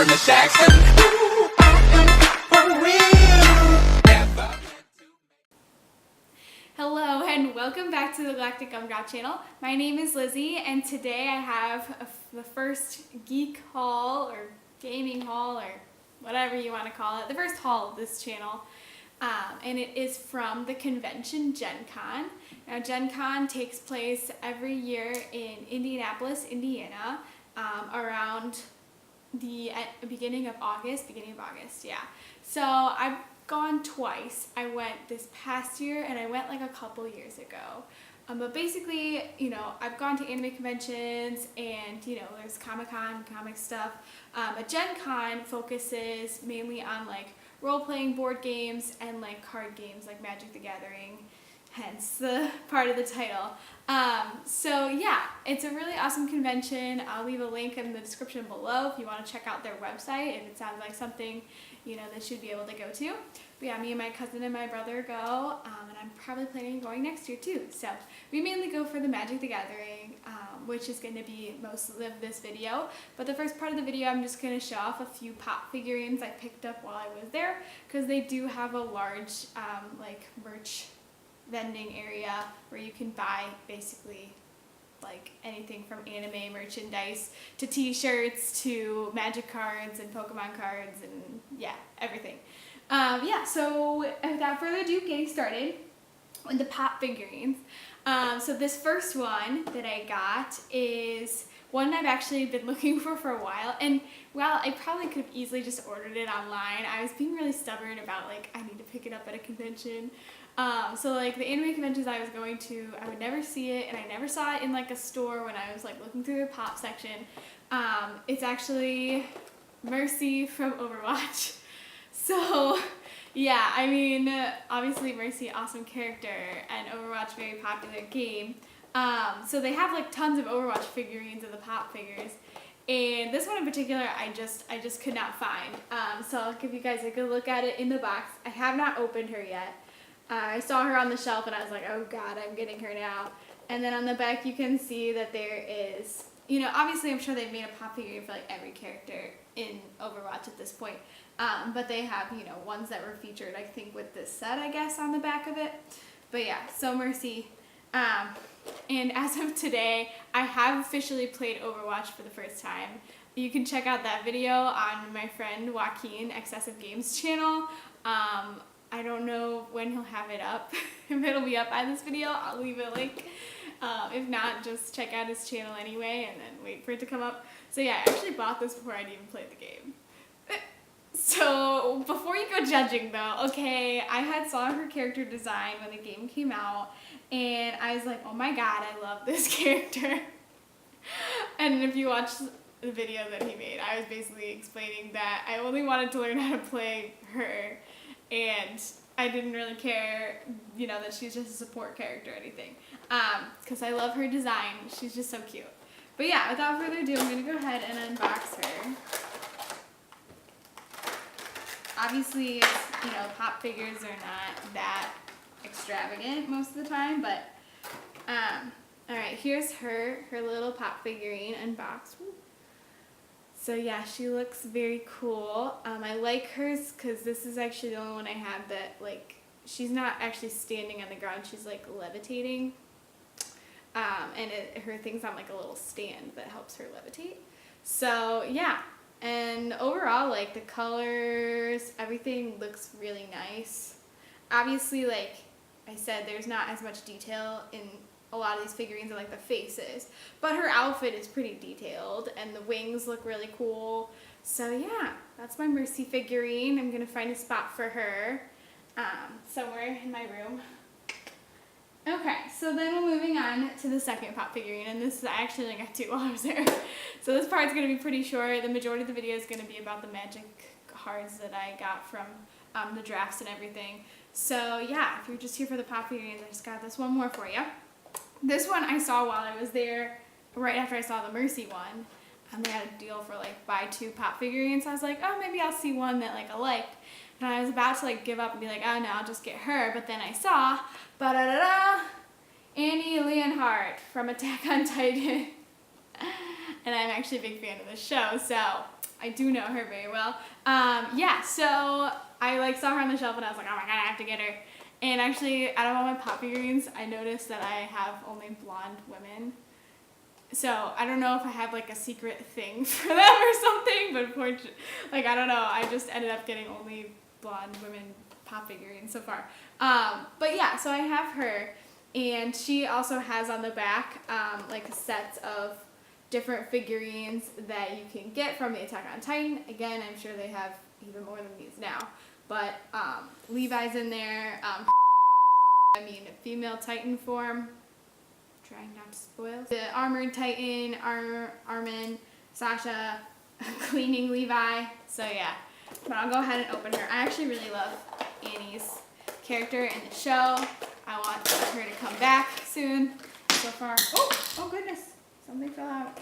from the Jackson. Ooh, I am for real. Never meant to. Hello and welcome back to the Galactic Gumdrop channel. My name is Lizzie and today I have the first geek haul or gaming haul or whatever you want to call it, the first haul of this channel. And it is from the convention Gencon. Now Gencon takes place every year in Indianapolis, Indiana, around the beginning of August, yeah. So I've gone twice. I went this past year and I went like a couple years ago. But basically, you know, I've gone to anime conventions and, you know, there's Comic-Con, comic stuff. But Gencon focuses mainly on like role-playing board games and like card games like Magic the Gathering, hence the part of the title. So yeah, it's a really awesome convention. I'll leave a link in the description below if you want to check out their website, if it sounds like something, you know, that should be able to go to. But yeah, me and my cousin and my brother go, and I'm probably planning on going next year too. So we mainly go for the Magic the Gathering, which is going to be most of this video. But the first part of the video, I'm just going to show off a few pop figurines I picked up while I was there, because they do have a large like merch vending area where you can buy basically like anything from anime merchandise to t-shirts to Magic cards and Pokemon cards and yeah, everything. Yeah, so without further ado, getting started with the pop figurines. So this first one that I got is one I've actually been looking for a while, and while I probably could have easily just ordered it online, I was being really stubborn about like I need to pick it up at a convention. So like the anime conventions I was going to, I would never see it, and I never saw it in like a store when I was like looking through the pop section. It's actually Mercy from Overwatch. So yeah, I mean, obviously Mercy, awesome character, and Overwatch, very popular game. So they have like tons of Overwatch figurines of the pop figures, and this one in particular I just could not find. So I'll give you guys a good look at it in the box. I have not opened her yet. I saw her on the shelf and I was like, oh god, I'm getting her now. And then on the back you can see that there is, you know, obviously I'm sure they've made a pop figurine for like every character in Overwatch at this point. But they have, you know, ones that were featured, I think, with this set, I guess, on the back of it. But yeah, so Mercy. And as of today, I have officially played Overwatch for the first time. You can check out that video on my friend Joaquin Excessive Games channel. I don't know when he'll have it up. If it'll be up by this video, I'll leave a link. If not, just check out his channel anyway and then wait for it to come up. So yeah, I actually bought this before I'd even played the game. So before you go judging though, okay, I saw her character design when the game came out, and I was like, oh my god, I love this character. And if you watch the video that he made, I was basically explaining that I only wanted to learn how to play her, and I didn't really care, you know, that she's just a support character or anything, because I love her design. She's just so cute. But yeah, without further ado, I'm going to go ahead and unbox her. Obviously, you know, pop figures are not that extravagant most of the time, but, alright, here's her little pop figurine unboxed. So yeah, she looks very cool. I like hers because this is actually the only one I have that, like, she's not actually standing on the ground, she's like levitating. And her thing's on like a little stand that helps her levitate. So yeah, and overall, like, the colors, everything looks really nice. Obviously, like I said, there's not as much detail in a lot of these figurines, like the faces, but her outfit is pretty detailed and the wings look really cool. So yeah, that's my Mercy figurine. I'm gonna find a spot for her somewhere in my room. Okay, so then we're moving on to the second pop figurine, and this is, I actually only got two while I was there. So this part's gonna be pretty short. The majority of the video is gonna be about the Magic cards that I got from the drafts and everything. So yeah, if you're just here for the pop figurines, I just got this one more for you. This one I saw while I was there, right after I saw the Mercy one. They had a deal for like buy two pop figurines. So I was like, oh, maybe I'll see one that like I liked. And I was about to like give up and be like, oh no, I'll just get her. But then I saw, Annie Leonhardt from Attack on Titan. And I'm actually a big fan of the show, so I do know her very well. Yeah, so I like saw her on the shelf and I was like, oh my god, I have to get her. And actually, out of all my pop figurines, I noticed that I have only blonde women. So I don't know if I have like a secret thing for them or something, but like I don't know. I just ended up getting only blonde women pop figurines so far. But yeah, so I have her, and she also has on the back like sets of different figurines that you can get from the Attack on Titan. Again, I'm sure they have even more than these now, but Levi's in there. Female Titan form. Trying not to spoil. The Armored Titan, Armin, Sasha, Cleaning Levi. So yeah, but I'll go ahead and open her. I actually really love Annie's character in the show. I want her to come back soon. So far, oh goodness, something fell out.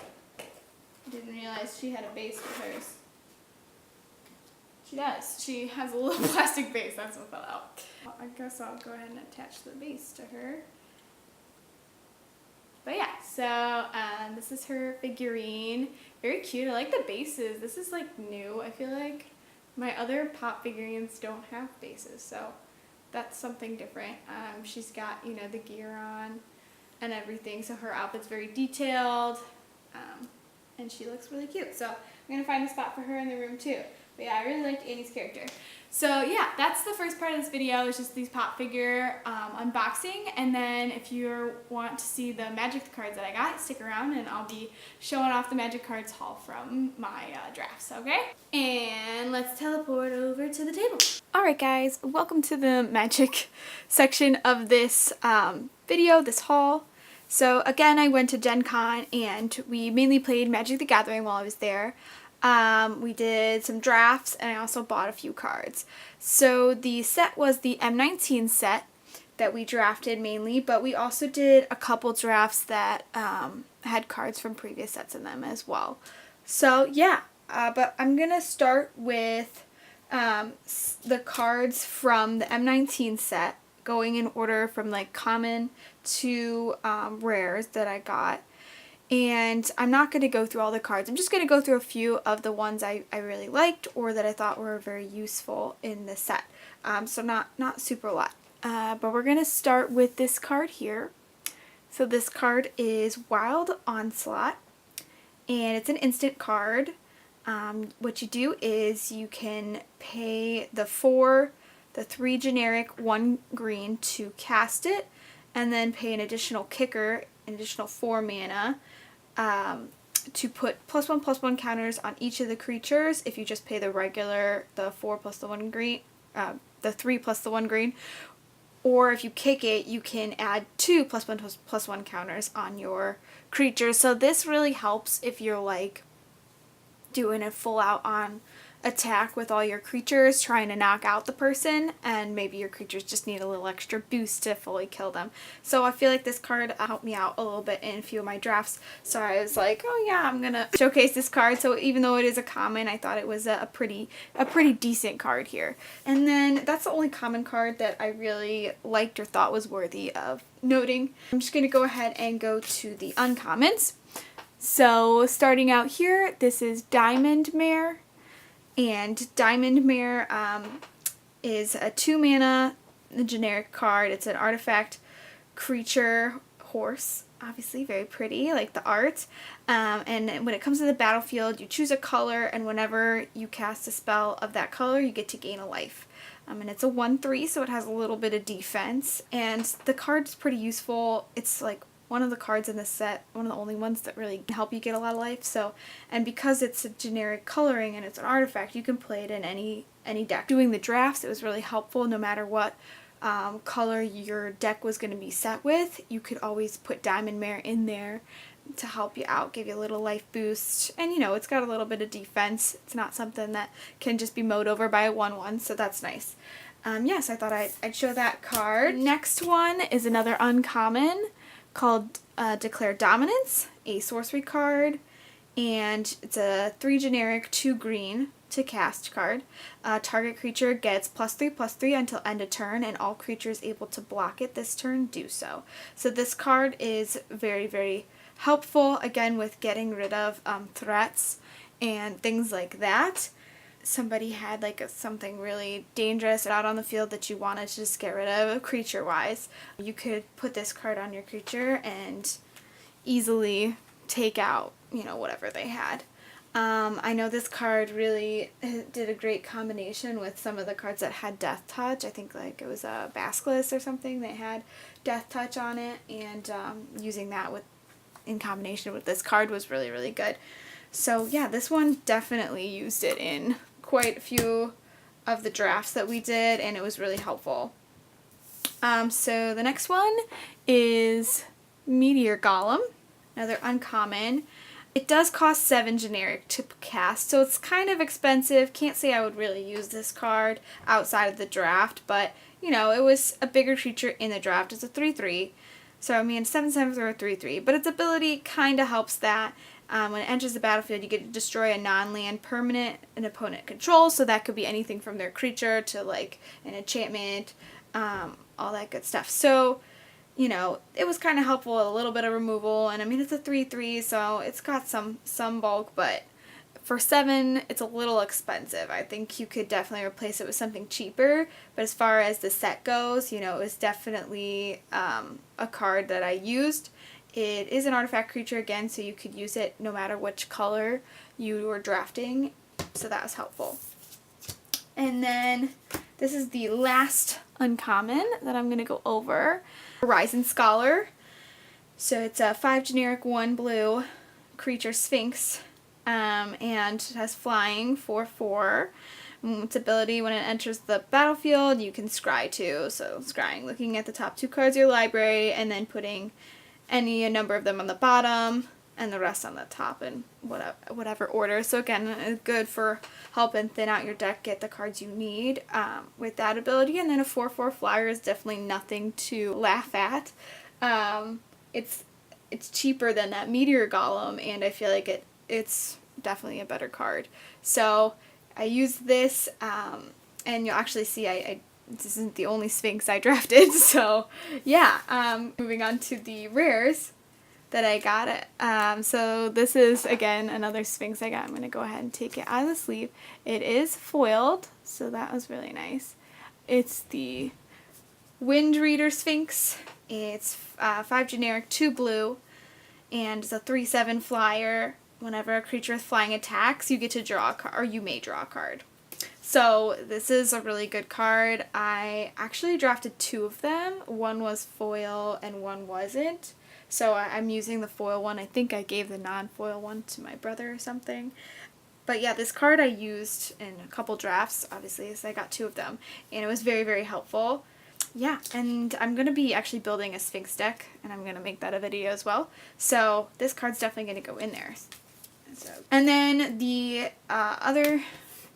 Didn't realize she had a base with hers. She does. She has a little plastic base. That's what fell out. Well, I guess I'll go ahead and attach the base to her. But yeah, so this is her figurine. Very cute. I like the bases. This is like new. I feel like my other pop figurines don't have bases, so that's something different. She's got, you know, the gear on and everything, so her outfit's very detailed, and she looks really cute. So I'm gonna find a spot for her in the room too. But yeah, I really liked Annie's character. So yeah, that's the first part of this video. It's just these pop figure unboxing, and then if you want to see the Magic cards that I got, stick around and I'll be showing off the Magic cards haul from my drafts, okay? And let's teleport over to the table. Alright guys, welcome to the Magic section of this video, this haul. So again, I went to Gencon and we mainly played Magic the Gathering while I was there. We did some drafts, and I also bought a few cards. So the set was the M19 set that we drafted mainly, but we also did a couple drafts that had cards from previous sets in them as well. So yeah, but I'm gonna start with the cards from the M19 set, going in order from like common to rares that I got. And I'm not going to go through all the cards. I'm just going to go through a few of the ones I really liked or that I thought were very useful in this set. So not super a lot. But we're going to start with this card here. So this card is Wild Onslaught, and it's an instant card. What you do is you can pay the 3 generic, 1 green to cast it, and then pay an additional kicker, an additional 4 mana, to put +1/+1 counters on each of the creatures if you just pay the regular, the 4 plus the 1 green, the 3 plus the 1 green, or if you kick it, you can add 2 +1/+1 counters on your creatures. So this really helps if you're like doing a full out on attack with all your creatures, trying to knock out the person, and maybe your creatures just need a little extra boost to fully kill them. So I feel like this card helped me out a little bit in a few of my drafts, so I was like, oh yeah, I'm gonna showcase this card. So even though it is a common, I thought it was a pretty decent card here. And then that's the only common card that I really liked or thought was worthy of noting. I'm just gonna go ahead and go to the uncommons. So starting out here, this is Diamond Mare. And Diamond Mare is a 2 mana generic card. It's an artifact creature horse. Obviously very pretty, like the art. And when it comes to the battlefield, you choose a color, and whenever you cast a spell of that color, you get to gain a life. And it's a 1/3, so it has a little bit of defense. And the card's pretty useful. It's like one of the cards in the set, one of the only ones that really help you get a lot of life. So, and because it's a generic coloring and it's an artifact, you can play it in any deck. Doing the drafts, it was really helpful. No matter what color your deck was going to be set with, you could always put Diamond Mare in there to help you out, give you a little life boost. And you know, it's got a little bit of defense. It's not something that can just be mowed over by a 1/1, so that's nice. Yes, I thought I'd show that card. Next one is another uncommon called Declare Dominance, a sorcery card, and it's a 3 generic, 2 green to cast card. Target creature gets +3/+3 until end of turn, and all creatures able to block it this turn do so. So this card is very, very helpful, again, with getting rid of threats and things like that. Somebody had like something really dangerous out on the field that you wanted to just get rid of creature wise, you could put this card on your creature and easily take out, you know, whatever they had. I know this card really did a great combination with some of the cards that had Death Touch. I think like it was a Basilisk or something that had Death Touch on it, and using that in combination with this card was really, really good. So yeah, this one definitely used it in quite a few of the drafts that we did, and it was really helpful. So the next one is Meteor Golem, another uncommon. It does cost 7 generic to cast, so it's kind of expensive. Can't say I would really use this card outside of the draft, but, you know, it was a bigger creature in the draft. It's a 3/3, so I mean 7/7 or a 3/3, but its ability kind of helps that. When it enters the battlefield, you get to destroy a non-land permanent an opponent controls, so that could be anything from their creature to like an enchantment, all that good stuff. So, you know, it was kind of helpful, a little bit of removal, and I mean it's a 3/3, so it's got some bulk, but for 7, it's a little expensive. I think you could definitely replace it with something cheaper, but as far as the set goes, you know, it was definitely a card that I used. It is an artifact creature again, so you could use it no matter which color you were drafting, so that was helpful. And then this is the last uncommon that I'm going to go over. Horizon Scholar. So it's a 5 generic 1 blue creature Sphinx, and it has flying 4/4. Its ability, when it enters the battlefield, you can scry 2. So scrying, looking at the top 2 cards of your library, and then putting a number of them on the bottom and the rest on the top in whatever order. So again, good for helping thin out your deck, get the cards you need with that ability. And then a 4/4 flyer is definitely nothing to laugh at. It's cheaper than that Meteor Golem, and I feel like it's definitely a better card. So I used this, and you'll actually see this isn't the only Sphinx I drafted, so yeah. Moving on to the rares that I got. So this is, again, another Sphinx I got. I'm going to go ahead and take it out of the sleeve. It is foiled, so that was really nice. It's the Wind Reader Sphinx. It's 5 generic, 2 blue, and it's a 3/7 flyer. Whenever a creature with flying attacks, you get to draw a card, or you may draw a card. So this is a really good card. I actually drafted 2 of them. One was foil and one wasn't. So I'm using the foil one. I think I gave the non-foil one to my brother or something. But yeah, this card I used in a couple drafts, obviously, so I got 2 of them. And it was very, very helpful. Yeah, and I'm going to be actually building a Sphinx deck, and I'm going to make that a video as well. So this card's definitely going to go in there. And then the other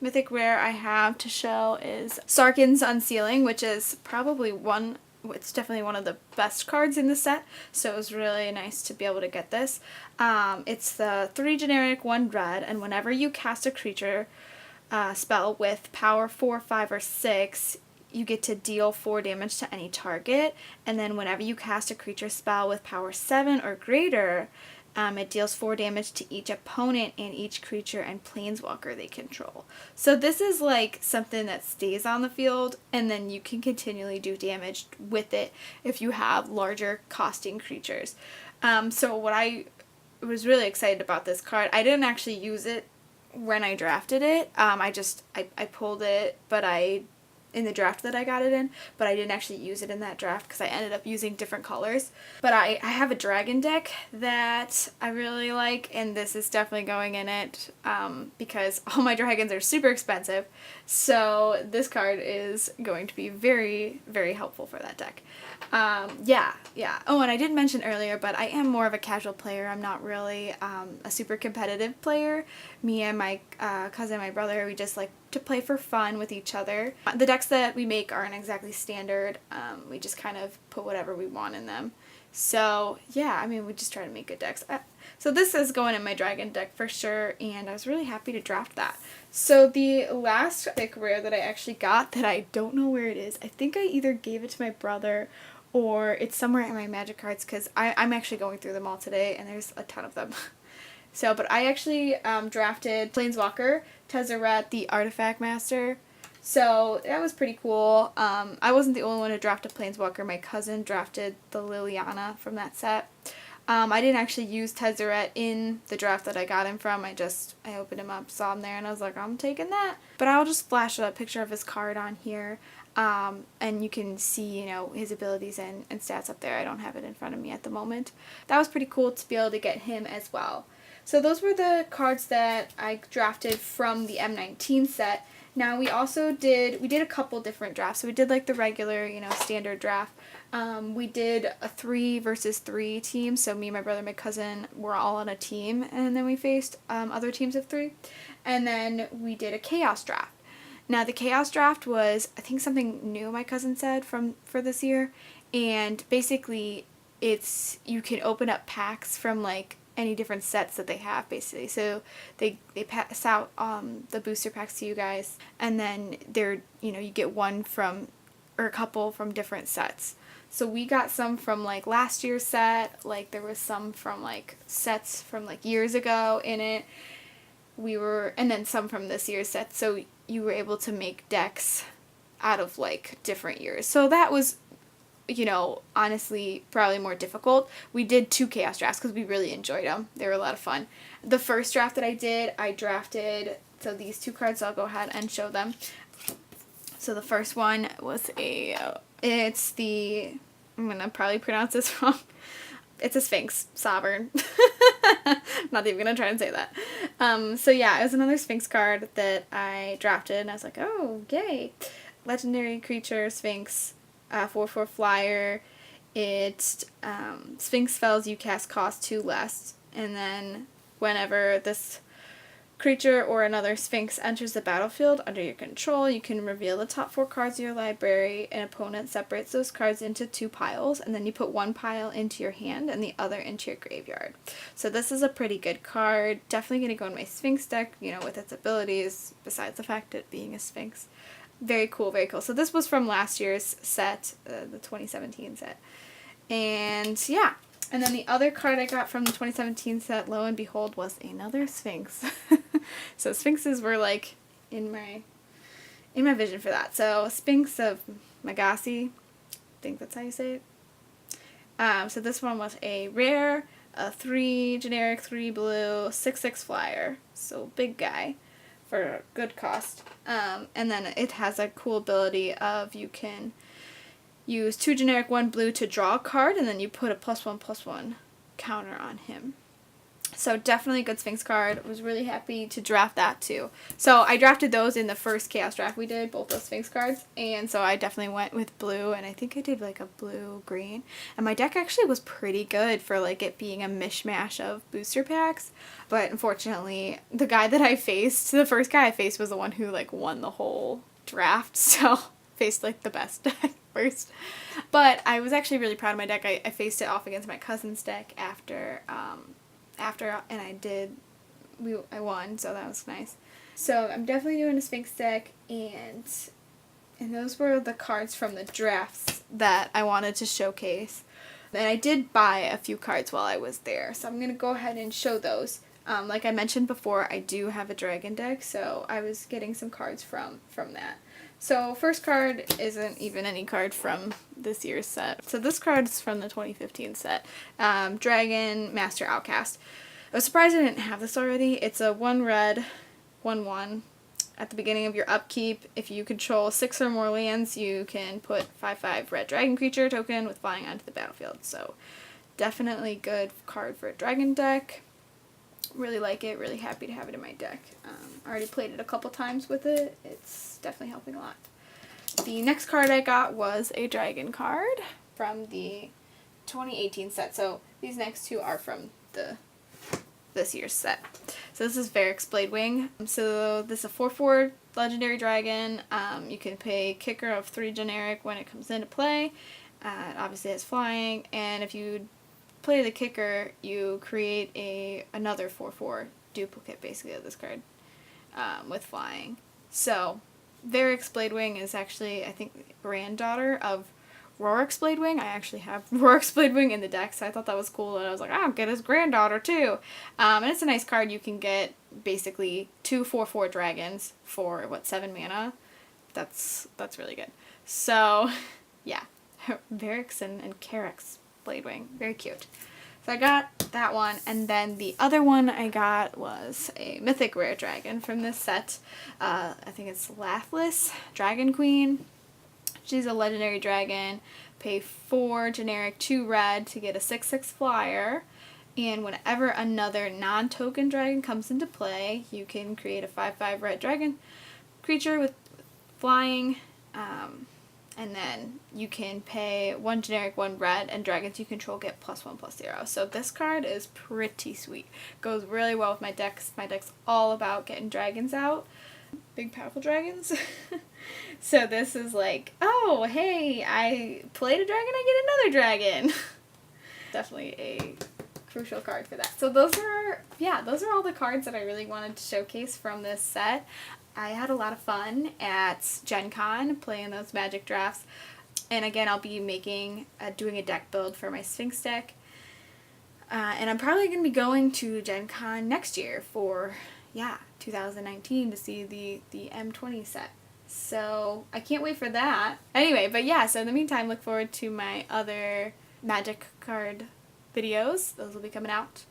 mythic rare I have to show is Sarkhan's Unsealing, which is probably it's definitely one of the best cards in the set, so it was really nice to be able to get this. It's the 3 generic 1 red, and whenever you cast a creature spell with power 4, 5, or 6, you get to deal 4 damage to any target, and then whenever you cast a creature spell with power 7 or greater, it deals 4 damage to each opponent and each creature and planeswalker they control. So this is like something that stays on the field, and then you can continually do damage with it if you have larger costing creatures. So what I was really excited about this card, I didn't actually use it when I drafted it. I pulled it, but in the draft that I got it in, but I didn't actually use it in that draft because I ended up using different colors. But I have a dragon deck that I really like, and this is definitely going in it because all my dragons are super expensive, so this card is going to be very, very helpful for that deck. Yeah. Oh, and I didn't mention earlier, but I am more of a casual player. I'm not really a super competitive player. Me and my cousin, my brother, we just like to play for fun with each other. The decks that we make aren't exactly standard. We just kind of put whatever we want in them. So yeah, I mean, we just try to make good decks. So this is going in my dragon deck for sure, and I was really happy to draft that. So the last pick rare that I actually got that I don't know where it is, I think I either gave it to my brother or it's somewhere in my magic cards because I'm actually going through them all today and there's a ton of them. So, but I actually drafted Planeswalker, Tezzeret, the Artifact Master. So that was pretty cool. I wasn't the only one to draft a Planeswalker. My cousin drafted the Liliana from that set. I didn't actually use Tezzeret in the draft that I got him from. I opened him up, saw him there, and I was like, I'm taking that. But I'll just flash a picture of his card on here. And you can see, you know, his abilities and stats up there. I don't have it in front of me at the moment. That was pretty cool to be able to get him as well. So those were the cards that I drafted from the M19 set. Now we did a couple different drafts. So we did like the regular, you know, standard draft. We did a 3 versus 3 team. So me, my brother, my cousin were all on a team, and then we faced other teams of 3. And then we did a chaos draft. Now the chaos draft was, I think, something new my cousin said for this year, and basically you can open up packs from like any different sets that they have, basically. So they pass out the booster packs to you guys, and then you get one from, or a couple from different sets. So we got some from like last year's set, like there was some from like sets from like years ago in it. And then some from this year's set. So you were able to make decks out of like different years. So that was, you know, honestly probably more difficult. We did 2 chaos drafts because we really enjoyed them. They were a lot of fun. The first draft that I drafted, so these 2 cards, I'll go ahead and show them. So the first one was it's the, I'm going to probably pronounce this wrong. It's a Sphinx, Sovereign. I'm not even going to try and say that. So yeah, it was another Sphinx card that I drafted, and I was like, oh, yay. Legendary creature, Sphinx, 4/4 flyer. Sphinx spells you cast cost 2 less, and then whenever this creature or another Sphinx enters the battlefield under your control, you can reveal the top 4 cards of your library. An opponent separates those cards into 2 piles, and then you put 1 pile into your hand and the other into your graveyard. So this is a pretty good card. Definitely going to go in my Sphinx deck, you know, with its abilities, besides the fact it being a Sphinx. Very cool, very cool. So this was from last year's set, the 2017 set. And yeah. And then the other card I got from the 2017 set, lo and behold, was another Sphinx. So Sphinxes were like in my vision for that. So Sphinx of Magasi, I think that's how you say it. So this one was a rare, a 3 generic, 3 blue, 6/6 flyer. So big guy for good cost. And then it has a cool ability of you can use 2 generic, 1 blue to draw a card, and then you put a +1/+1 counter on him. So definitely a good Sphinx card. I was really happy to draft that too. So I drafted those in the first Chaos draft we did, both those Sphinx cards. And so I definitely went with blue, and I think I did like a blue-green. And my deck actually was pretty good for like it being a mishmash of booster packs. But unfortunately, the first guy I faced was the one who like won the whole draft. So faced like the best deck first. But I was actually really proud of my deck. I faced it off against my cousin's deck after and I won, so that was nice. So I'm definitely doing a Sphinx deck, and those were the cards from the drafts that I wanted to showcase. And I did buy a few cards while I was there, so I'm going to go ahead and show those. Like I mentioned before, I do have a dragon deck, so I was getting some cards from that. So first card isn't even any card from this year's set. So this card is from the 2015 set. Dragon Master Outcast. I was surprised I didn't have this already. It's a 1 red, 1/1. At the beginning of your upkeep, if you control 6 or more lands, you can put 5/5 red dragon creature token with flying onto the battlefield. So definitely good card for a dragon deck. Really like it, really happy to have it in my deck. I already played it a couple times with it. It's definitely helping a lot. The next card I got was a dragon card from the 2018 set. So these next 2 are from this year's set. So this is Varric's Bladewing. So this is a 4/4 legendary dragon. You can pay kicker of 3 generic when it comes into play. It obviously has flying, and if you play the kicker, you create another 4/4 duplicate basically of this card with flying. So Varric's Bladewing is actually, I think, granddaughter of Rorik's Bladewing. I actually have Rorik's Bladewing in the deck, so I thought that was cool, and I was like, I'll get his granddaughter too. And it's a nice card. You can get basically 2 4/4 dragons for, what, 7 mana? That's really good. So, yeah. Varix and Carrick's Bladewing. Very cute. So I got that one, and then the other one I got was a mythic rare dragon from this set. I think it's Lathliss, Dragon Queen. She's a legendary dragon. Pay 4 generic, 2 red to get a 6/6 flyer. And whenever another non-token dragon comes into play, you can create a 5/5 red dragon creature with flying. And then you can pay 1 generic, 1 red, and dragons you control get +1/+0. So this card is pretty sweet. Goes really well with my decks. My deck's all about getting dragons out. Big powerful dragons. So this is like, oh, hey, I played a dragon, I get another dragon. Definitely a crucial card for that. So those are all the cards that I really wanted to showcase from this set. I had a lot of fun at Gencon playing those Magic drafts. And again, I'll be doing a deck build for my Sphinx deck. And I'm probably going to be going to Gencon next year for, 2019 to see the M20 set. So I can't wait for that. Anyway, but yeah, so in the meantime, look forward to my other Magic card videos. Those will be coming out.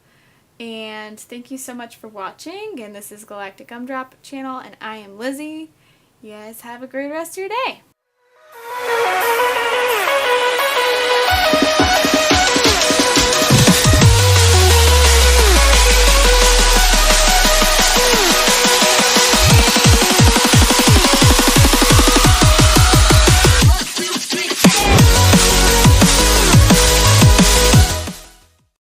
And thank you so much for watching. And this is Galactic Gumdrop channel, and I am Lizzie. You guys have a great rest of your day.